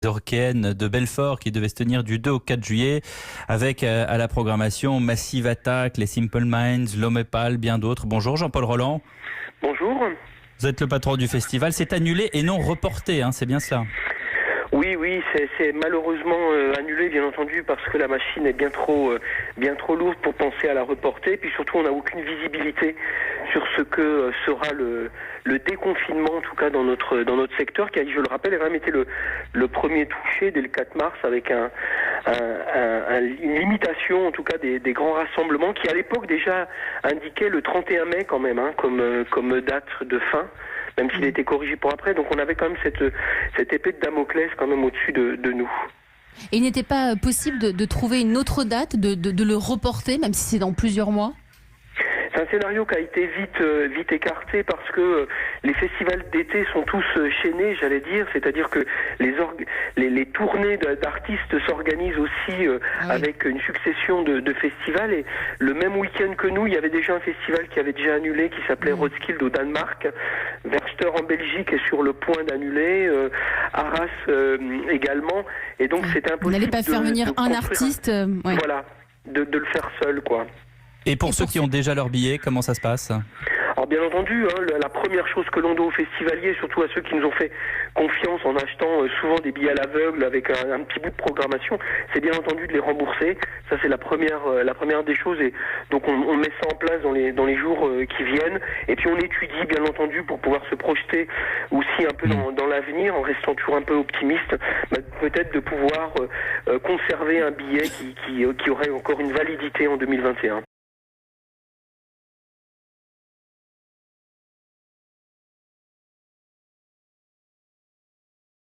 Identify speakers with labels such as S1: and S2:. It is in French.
S1: Orkéenne de Belfort qui devait se tenir du 2 au 4 juillet avec à la programmation Massive Attack, les Simple Minds, L'Homme Pâle, bien d'autres. Bonjour Jean-Paul Roland.
S2: Bonjour.
S1: Vous êtes le patron du festival. C'est annulé et non reporté, c'est bien cela?
S2: Oui, c'est malheureusement annulé, bien entendu, parce que la machine est bien trop lourde pour penser à la reporter. Puis surtout, on n'a aucune visibilité sur ce que sera le déconfinement, en tout cas dans notre secteur, qui, je le rappelle, a même été le premier touché dès le 4 mars avec une limitation, en tout cas des grands rassemblements, qui à l'époque déjà indiquait le 31 mai quand même, comme date de fin. Même s'il a été corrigé pour après. Donc on avait quand même cette épée de Damoclès quand même au-dessus de nous.
S3: Et il n'était pas possible de trouver une autre date, de le reporter, même si c'est dans plusieurs mois?
S2: C'est un scénario qui a été vite écarté parce que les festivals d'été sont tous chaînés, j'allais dire, c'est-à-dire que les tournées d'artistes s'organisent aussi avec une succession de festivals, et le même week-end que nous, il y avait déjà un festival qui avait déjà annulé, qui s'appelait Roskilde au Danemark, Werchter en Belgique est sur le point d'annuler, Arras également, et donc c'était impossible.
S3: Vous n'allez pas faire venir un artiste,
S2: voilà, de le faire seul, quoi.
S1: Et pour ceux qui ont déjà leur billet, comment ça se passe?
S2: Alors bien entendu, la première chose que l'on doit aux festivaliers, surtout à ceux qui nous ont fait confiance en achetant souvent des billets à l'aveugle avec un petit bout de programmation, c'est bien entendu de les rembourser. Ça c'est la première des choses, et donc on met ça en place dans les jours qui viennent. Et puis on étudie bien entendu pour pouvoir se projeter aussi un peu dans l'avenir, en restant toujours un peu optimiste, peut-être de pouvoir conserver un billet qui aurait encore une validité en 2021.